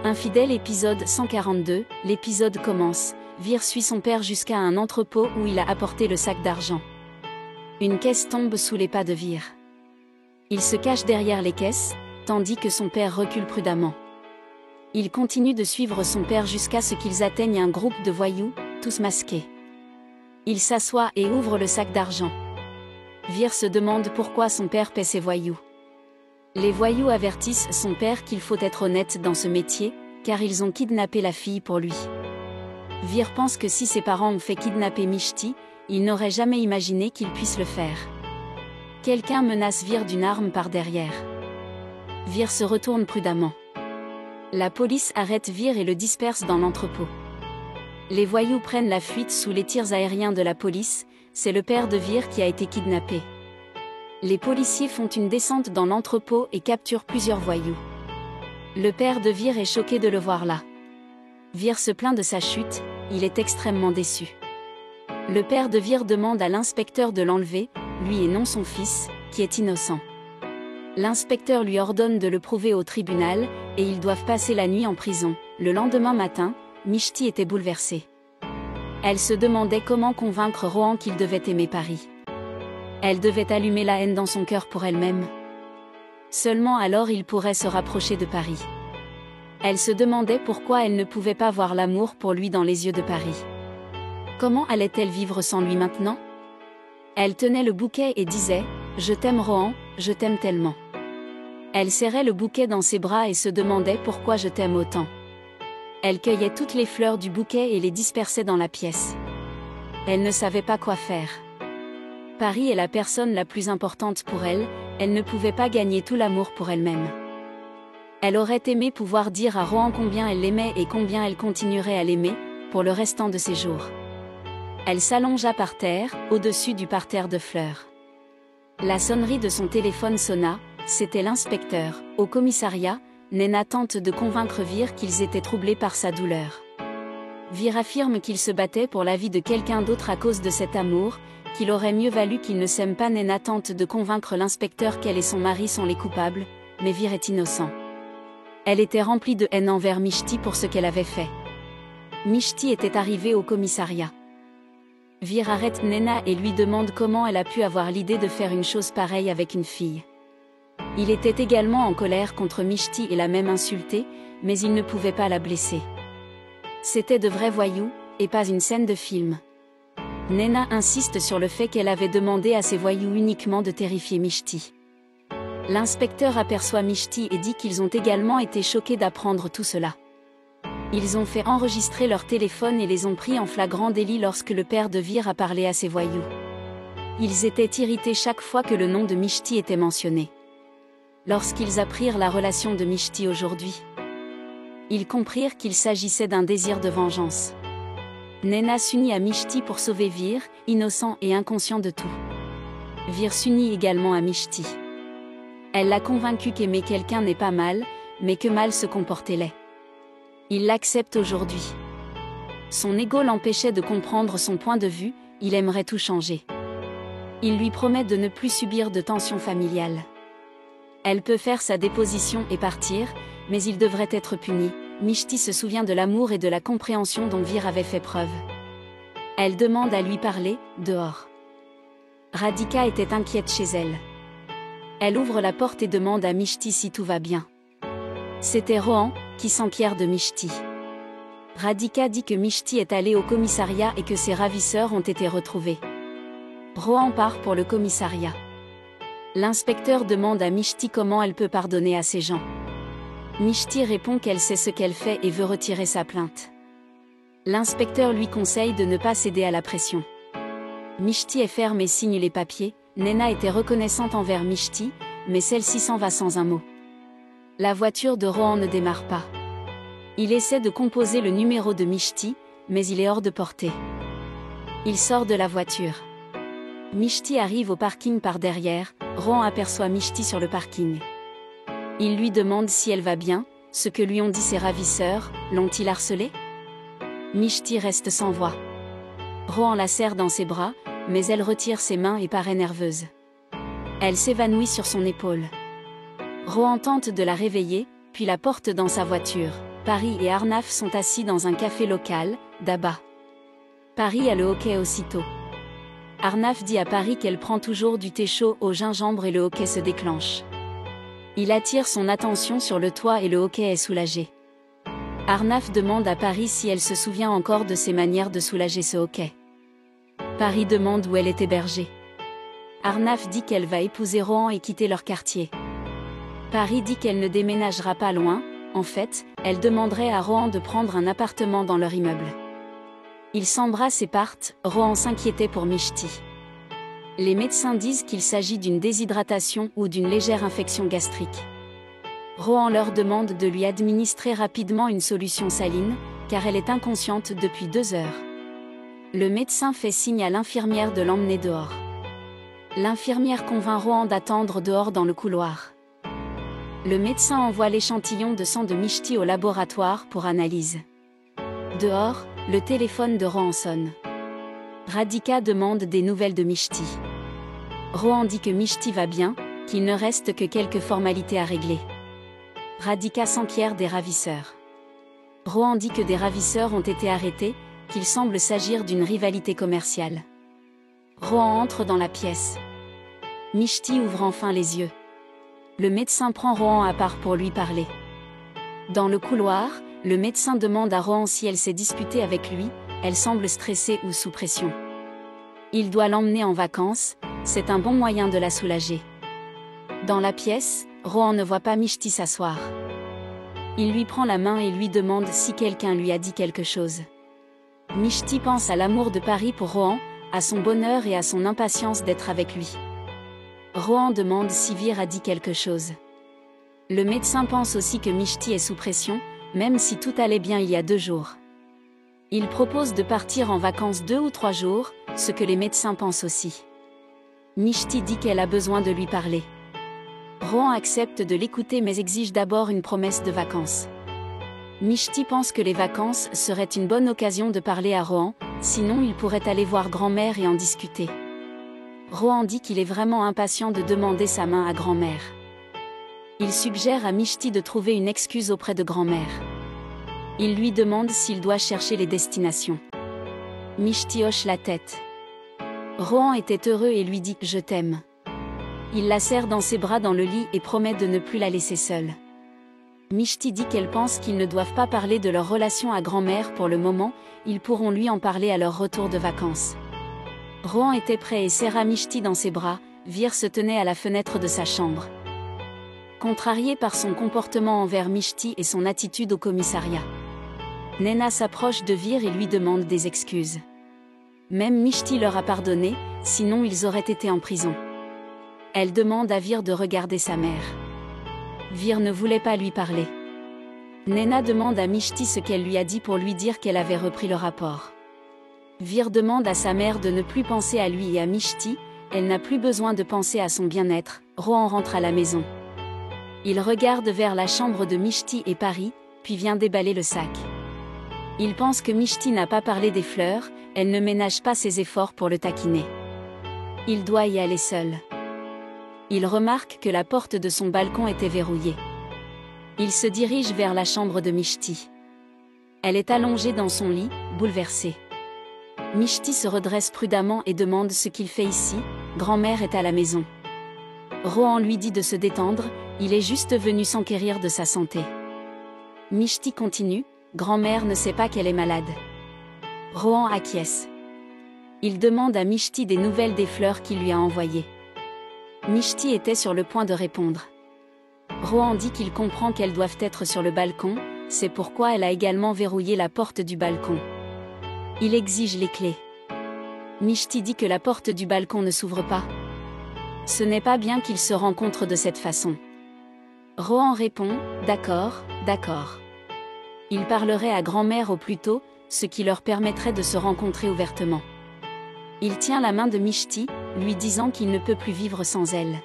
Infidèle épisode 142, l'épisode commence. Vir suit son père jusqu'à un entrepôt où il a apporté le sac d'argent. Une caisse tombe sous les pas de Vir. Il se cache derrière les caisses, tandis que son père recule prudemment. Il continue de suivre son père jusqu'à ce qu'ils atteignent un groupe de voyous, tous masqués. Il s'assoit et ouvre le sac d'argent. Vir se demande pourquoi son père paie ses voyous. Les voyous avertissent son père qu'il faut être honnête dans ce métier, car ils ont kidnappé la fille pour lui. Vir pense que si ses parents ont fait kidnapper Mishti, il n'aurait jamais imaginé qu'ils puissent le faire. Quelqu'un menace Vir d'une arme par derrière. Vir se retourne prudemment. La police arrête Vir et le disperse dans l'entrepôt. Les voyous prennent la fuite sous les tirs aériens de la police, c'est le père de Vir qui a été kidnappé. Les policiers font une descente dans l'entrepôt et capturent plusieurs voyous. Le père de Vir est choqué de le voir là. Vir se plaint de sa chute, il est extrêmement déçu. Le père de Vir demande à l'inspecteur de l'enlever, lui et non son fils, qui est innocent. L'inspecteur lui ordonne de le prouver au tribunal, et ils doivent passer la nuit en prison. Le lendemain matin, Mishti était bouleversée. Elle se demandait comment convaincre Rohan qu'il devait aimer Paris. Elle devait allumer la haine dans son cœur pour elle-même. Seulement alors il pourrait se rapprocher de Paris. Elle se demandait pourquoi elle ne pouvait pas voir l'amour pour lui dans les yeux de Paris. Comment allait-elle vivre sans lui maintenant? Elle tenait le bouquet et disait « Je t'aime Rohan, je t'aime tellement ». Elle serrait le bouquet dans ses bras et se demandait pourquoi je t'aime autant. Elle cueillait toutes les fleurs du bouquet et les dispersait dans la pièce. Elle ne savait pas quoi faire. Paris est la personne la plus importante pour elle, elle ne pouvait pas gagner tout l'amour pour elle-même. Elle aurait aimé pouvoir dire à Rohan combien elle l'aimait et combien elle continuerait à l'aimer, pour le restant de ses jours. Elle s'allongea par terre, au-dessus du parterre de fleurs. La sonnerie de son téléphone sonna, c'était l'inspecteur. Au commissariat, Nena tente de convaincre Vir qu'ils étaient troublés par sa douleur. Vir affirme qu'il se battait pour la vie de quelqu'un d'autre à cause de cet amour, qu'il aurait mieux valu qu'il ne s'aime pas. Nena tente de convaincre l'inspecteur qu'elle et son mari sont les coupables, mais Vir est innocent. Elle était remplie de haine envers Mishti pour ce qu'elle avait fait. Mishti était arrivée au commissariat. Vir arrête Nena et lui demande comment elle a pu avoir l'idée de faire une chose pareille avec une fille. Il était également en colère contre Mishti et l'a même insultée, mais il ne pouvait pas la blesser. C'était de vrais voyous, et pas une scène de film. Nena insiste sur le fait qu'elle avait demandé à ses voyous uniquement de terrifier Mishti. L'inspecteur aperçoit Mishti et dit qu'ils ont également été choqués d'apprendre tout cela. Ils ont fait enregistrer leur téléphone et les ont pris en flagrant délit lorsque le père de Vir a parlé à ses voyous. Ils étaient irrités chaque fois que le nom de Mishti était mentionné. Lorsqu'ils apprirent la relation de Mishti aujourd'hui, ils comprirent qu'il s'agissait d'un désir de vengeance. Nena s'unit à Mishti pour sauver Vir, innocent et inconscient de tout. Vir s'unit également à Mishti. Elle l'a convaincu qu'aimer quelqu'un n'est pas mal, mais que mal se comporter l'est. Il l'accepte aujourd'hui. Son ego l'empêchait de comprendre son point de vue, il aimerait tout changer. Il lui promet de ne plus subir de tensions familiales. Elle peut faire sa déposition et partir, mais il devrait être puni. Mishti se souvient de l'amour et de la compréhension dont Vir avait fait preuve. Elle demande à lui parler, dehors. Radhika était inquiète chez elle. Elle ouvre la porte et demande à Mishti si tout va bien. C'était Rohan, qui s'enquiert de Mishti. Radhika dit que Mishti est allé au commissariat et que ses ravisseurs ont été retrouvés. Rohan part pour le commissariat. L'inspecteur demande à Mishti comment elle peut pardonner à ces gens. Mishti répond qu'elle sait ce qu'elle fait et veut retirer sa plainte. L'inspecteur lui conseille de ne pas céder à la pression. Mishti est ferme et signe les papiers. Nena était reconnaissante envers Mishti, mais celle-ci s'en va sans un mot. La voiture de Rohan ne démarre pas. Il essaie de composer le numéro de Mishti, mais il est hors de portée. Il sort de la voiture. Mishti arrive au parking par derrière. Rohan aperçoit Mishti sur le parking. Il lui demande si elle va bien, ce que lui ont dit ses ravisseurs, l'ont-ils harcelée? Mishti reste sans voix. Rohan la serre dans ses bras, mais elle retire ses mains et paraît nerveuse. Elle s'évanouit sur son épaule. Rohan tente de la réveiller, puis la porte dans sa voiture. Paris et Arnaf sont assis dans un café local, Daba. Paris a le hoquet aussitôt. Arnaf dit à Paris qu'elle prend toujours du thé chaud au gingembre et le hoquet se déclenche. Il attire son attention sur le toit et le hoquet est soulagé. Arnaf demande à Paris si elle se souvient encore de ses manières de soulager ce hoquet. Paris demande où elle est hébergée. Arnaf dit qu'elle va épouser Rohan et quitter leur quartier. Paris dit qu'elle ne déménagera pas loin, en fait, elle demanderait à Rohan de prendre un appartement dans leur immeuble. Ils s'embrassent et partent, Rohan s'inquiétait pour Mishti. Les médecins disent qu'il s'agit d'une déshydratation ou d'une légère infection gastrique. Rohan leur demande de lui administrer rapidement une solution saline, car elle est inconsciente depuis 2 heures. Le médecin fait signe à l'infirmière de l'emmener dehors. L'infirmière convainc Rohan d'attendre dehors dans le couloir. Le médecin envoie l'échantillon de sang de Mishti au laboratoire pour analyse. Dehors, le téléphone de Rohan sonne. Radhika demande des nouvelles de Mishti. Rohan dit que Mishti va bien, qu'il ne reste que quelques formalités à régler. Radhika s'enquiert des ravisseurs. Rohan dit que des ravisseurs ont été arrêtés, qu'il semble s'agir d'une rivalité commerciale. Rohan entre dans la pièce. Mishti ouvre enfin les yeux. Le médecin prend Rohan à part pour lui parler. Dans le couloir, le médecin demande à Rohan si elle s'est disputée avec lui, elle semble stressée ou sous pression. Il doit l'emmener en vacances, c'est un bon moyen de la soulager. Dans la pièce, Rohan ne voit pas Mishti s'asseoir. Il lui prend la main et lui demande si quelqu'un lui a dit quelque chose. Mishti pense à l'amour de Paris pour Rohan, à son bonheur et à son impatience d'être avec lui. Rohan demande si Vir a dit quelque chose. Le médecin pense aussi que Mishti est sous pression, même si tout allait bien il y a 2 jours. Il propose de partir en vacances 2 ou 3 jours, ce que les médecins pensent aussi. Mishti dit qu'elle a besoin de lui parler. Rohan accepte de l'écouter mais exige d'abord une promesse de vacances. Mishti pense que les vacances seraient une bonne occasion de parler à Rohan, sinon il pourrait aller voir grand-mère et en discuter. Rohan dit qu'il est vraiment impatient de demander sa main à grand-mère. Il suggère à Mishti de trouver une excuse auprès de grand-mère. Il lui demande s'il doit chercher les destinations. Mishti hoche la tête. Rohan était heureux et lui dit « Je t'aime ». Il la serre dans ses bras dans le lit et promet de ne plus la laisser seule. Mishti dit qu'elle pense qu'ils ne doivent pas parler de leur relation à grand-mère pour le moment, ils pourront lui en parler à leur retour de vacances. Rohan était prêt et serra Mishti dans ses bras, Vir se tenait à la fenêtre de sa chambre. Contrarié par son comportement envers Mishti et son attitude au commissariat, Nena s'approche de Vir et lui demande des excuses. Même Mishti leur a pardonné, sinon ils auraient été en prison. Elle demande à Vir de regarder sa mère. Vir ne voulait pas lui parler. Nena demande à Mishti ce qu'elle lui a dit pour lui dire qu'elle avait repris le rapport. Vir demande à sa mère de ne plus penser à lui et à Mishti, elle n'a plus besoin de penser à son bien-être. Rohan rentre à la maison. Il regarde vers la chambre de Mishti et Paris, puis vient déballer le sac. Il pense que Mishti n'a pas parlé des fleurs, elle ne ménage pas ses efforts pour le taquiner. Il doit y aller seul. Il remarque que la porte de son balcon était verrouillée. Il se dirige vers la chambre de Mishti. Elle est allongée dans son lit, bouleversée. Mishti se redresse prudemment et demande ce qu'il fait ici, grand-mère est à la maison. Rohan lui dit de se détendre, il est juste venu s'enquérir de sa santé. Mishti continue, grand-mère ne sait pas qu'elle est malade. Rohan acquiesce. Il demande à Mishti des nouvelles des fleurs qu'il lui a envoyées. Mishti était sur le point de répondre. Rohan dit qu'il comprend qu'elles doivent être sur le balcon, c'est pourquoi elle a également verrouillé la porte du balcon. Il exige les clés. Mishti dit que la porte du balcon ne s'ouvre pas. Ce n'est pas bien qu'ils se rencontrent de cette façon. Rohan répond, d'accord, d'accord. Il parlerait à grand-mère au plus tôt, ce qui leur permettrait de se rencontrer ouvertement. Il tient la main de Mishti, lui disant qu'il ne peut plus vivre sans elle.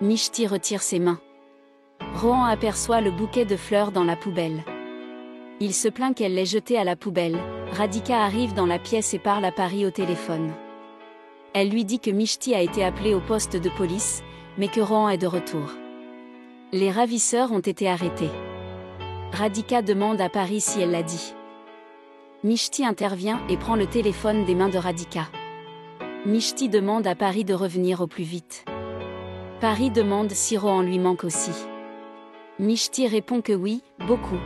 Mishti retire ses mains. Rohan aperçoit le bouquet de fleurs dans la poubelle. Il se plaint qu'elle l'ait jeté à la poubelle. Radhika arrive dans la pièce et parle à Paris au téléphone. Elle lui dit que Mishti a été appelé au poste de police, mais que Rohan est de retour. Les ravisseurs ont été arrêtés. Radhika demande à Pari si elle l'a dit. Mishti intervient et prend le téléphone des mains de Radhika. Mishti demande à Pari de revenir au plus vite. Pari demande si Rohan lui manque aussi. Mishti répond que oui, beaucoup.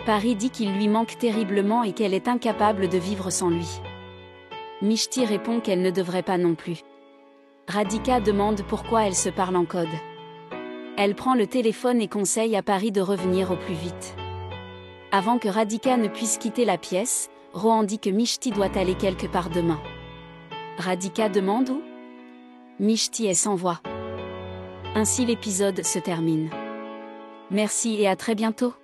Pari dit qu'il lui manque terriblement et qu'elle est incapable de vivre sans lui. Mishti répond qu'elle ne devrait pas non plus. Radhika demande pourquoi elle se parle en code. Elle prend le téléphone et conseille à Pari de revenir au plus vite. Avant que Radhika ne puisse quitter la pièce, Rohan dit que Mishti doit aller quelque part demain. Radhika demande où ? Mishti est sans voix. Ainsi l'épisode se termine. Merci et à très bientôt.